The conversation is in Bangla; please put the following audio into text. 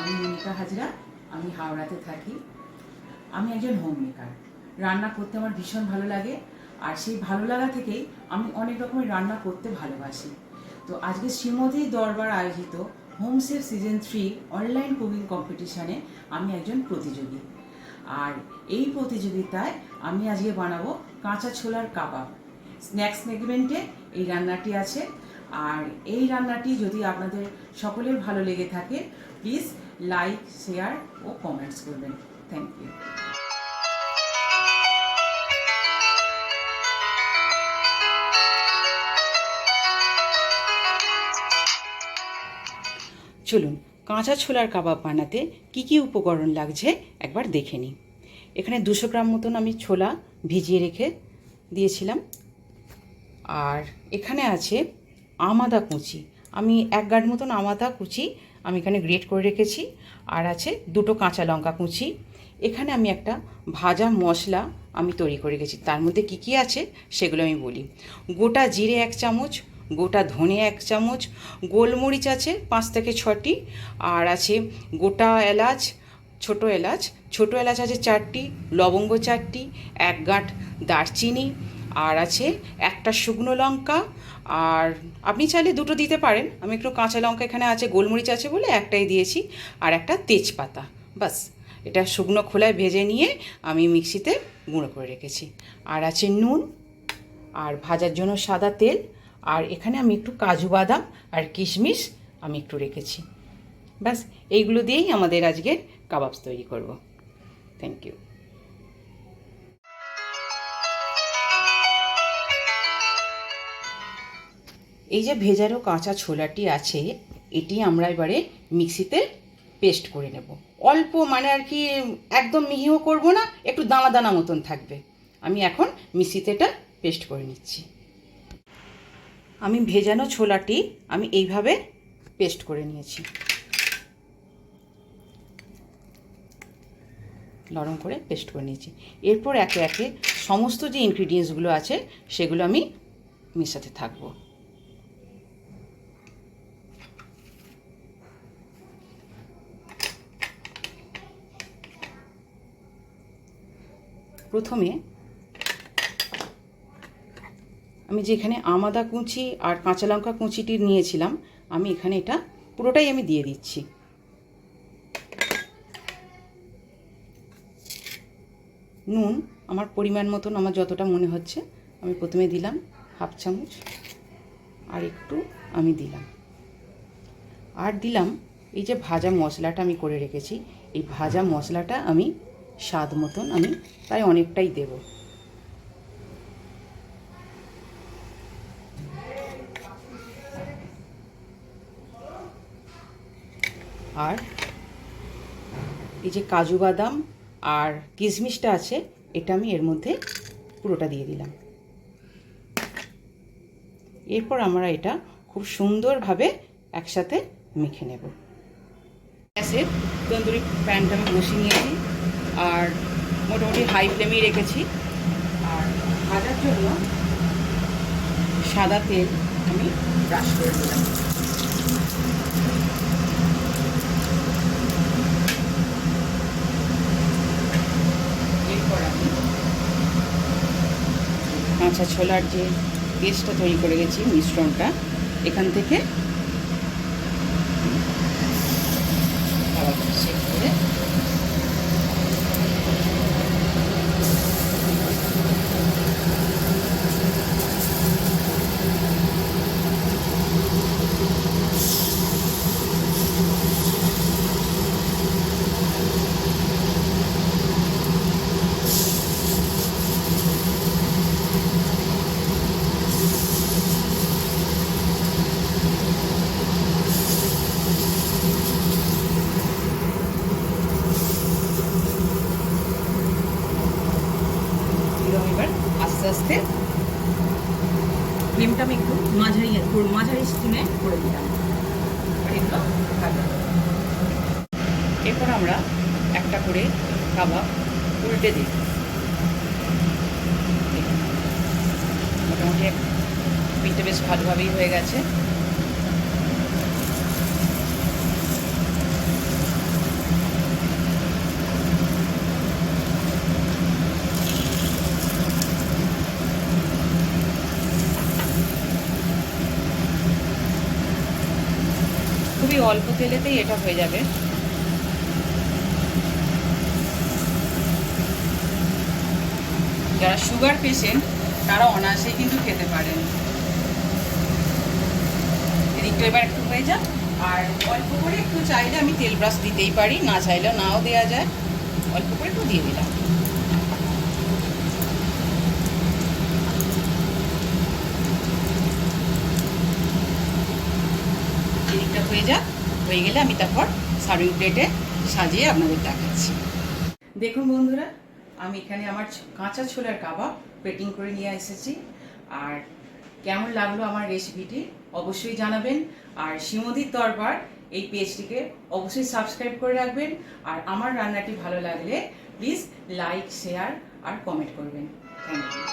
আমি মনিকা হাজরা, আমি হাওড়াতে থাকি। আমি একজন হোম মেকার। রান্না করতে আমার ভীষণ ভালো লাগে, আর সেই ভালো লাগা থেকেই আমি অনেক রকমের রান্না করতে ভালোবাসি। তো আজকে শ্রীমতী দরবার আয়োজিত home chef season 3 online cooking কম্পিটিশানে আমি একজন প্রতিযোগী। আর এই প্রতিযোগিতায় আমি আজকে বানাবো কাঁচা ছোলার কাবাব। স্ন্যাক্স সেগমেন্টে এই রান্নাটি আছে। আর এই রান্নাটি যদি আপনাদের সকলের ভালো লেগে থাকে, প্লিজ লাইক, শেয়ার ও কমেন্টস করবেন। Thank you. চলুন কাঁচা ছোলার কাবাব বানাতে কি কি উপকরণ লাগছে একবার দেখে নিই। এখানে 200 গ্রাম মতন আমি ছোলা ভিজিয়ে রেখে দিয়েছিলাম। আর এখানে আছে আমাদা কুচি, আমি 1 গাঁট মতন আমাদা কুচি আমি এখানে গ্রেট করে রেখেছি। আর আছে 2টো কাঁচা লঙ্কা কুচি। এখানে আমি একটা ভাজা মশলা আমি তৈরি করে রেখেছি। তার মধ্যে কি কি আছে সেগুলো আমি বলি। গোটা জিরে 1 চামচ, গোটা ধনে 1 চামচ, গোলমরিচ আছে 5 থেকে 6টি, আর আছে গোটা এলাচ, ছোটো এলাচ আছে 4টি, লবঙ্গ 4টি, 1 গাঁট দারচিনি, আর আছে একটা শুকনো লঙ্কা। আর আপনি চাইলে 2টো দিতে পারেন, আমি একটু কাঁচা লঙ্কা এখানে আছে, গোলমরিচ আছে বলে একটাই দিয়েছি, আর একটা তেজপাতা। বাস, এটা শুকনো খোলায় ভেজে নিয়ে আমি মিক্সিতে গুঁড়ো করে রেখেছি। আর আছে নুন, আর ভাজার জন্য সাদা তেল, আর এখানে আমি একটু কাজু বাদাম আর কিশমিশ আমি একটু রেখেছি। ব্যাস, এইগুলো দিয়েই আমাদের আজকের কাবাবস তৈরি করব। Thank you. এই যে ভেজানো কাঁচা ছোলাটি আছে, এটি আমরা এবারে মিক্সিতে পেস্ট করে নেব। অল্প, মানে আর কি একদম মিহিও করব না, একটু দানা দানা মতন থাকবে। আমি এখন মিক্সিতে এটা পেস্ট করে নিচ্ছি। আমি ভেজানো ছোলাটি আমি এইভাবে পেস্ট করে নিয়েছি, নরম করে পেস্ট করে নিয়েছি। এরপর একে একে সমস্ত যে ইনগ্রিডিয়েন্টসগুলো আছে সেগুলো আমি মেশাতে থাকবো। প্রথমে আমি যেখানে আমাদা কুচি আর কাঁচা লঙ্কা কুচিটি নিয়েছিলাম, আমি এখানে এটা পুরোটাই আমি দিয়ে দিচ্ছি। নুন আমার পরিমাণ মতন, আমার যতটা মনে হচ্ছে আমি প্রথমে দিলাম 1/2 চামচ, আর একটু আমি দিলাম। আর দিলাম এই যে ভাজা মশলাটা আমি করে রেখেছি, এই ভাজা মশলাটা আমি স্বাদ মতন আমি তাই অনেকটাই দেব। আর এই যে কাজু বাদাম আর কিশমিশটা আছে, এটা আমি এর মধ্যে পুরোটা দিয়ে দিলাম। এরপর আমরা এটা খুব সুন্দরভাবে একসাথে মেখে নেব। গ্যাসের তন্দুরি প্যানটা আমি বসিয়ে নিয়েছি, আর মোটামুটি হাই ফ্লেমেই রেখেছি। আর ভাজার জন্য সাদা তেল আমি ব্রাশ করে দিলাম। এরপর আমি কাঁচা ছোলার যে পেস্টটা তৈরি করে গেছি, মিশ্রণটা এখান থেকে সেট করে এবার আস্তে আস্তে ফ্লেমটা আমি একটু মাঝারি স্টিমে করে দিলাম। এগুলো এরপর আমরা একটা করে কাবাব উল্টে দিই। মোটামুটি পিঠটা বেশ ভালোভাবেই হয়ে গেছে। অল্প তেলেতেই এটা হয়ে যাবে। যারা সুগার পেশেন্ট তারা অনায়াসেই কিন্তু খেতে পারেন। এদিকটা এবার একটু হয়ে যাক। আর অল্প করে একটু চাইলে আমি তেল ব্রাশ দিতেই পারি, না চাইলেও নাও দেওয়া যায়। অল্প করে একটু দিয়ে দিলাম। এদিকটা হয়ে যাক, হয়ে গেলে আমি তারপর সার্ভিং প্লেটে সাজিয়ে আপনাদের দেখাচ্ছি। দেখুন বন্ধুরা, আমি এখানে আমার কাঁচা ছোলার কাবাব প্লেটিং করে নিয়ে এসেছি। আর কেমন লাগলো আমার রেসিপিটি অবশ্যই জানাবেন। আর শ্রীমতীর দরবার এই পেজটিকে অবশ্যই সাবস্ক্রাইব করে রাখবেন। আর আমার রান্নাটি ভালো লাগলে প্লিজ লাইক, শেয়ার আর কমেন্ট করবেন। Thank you.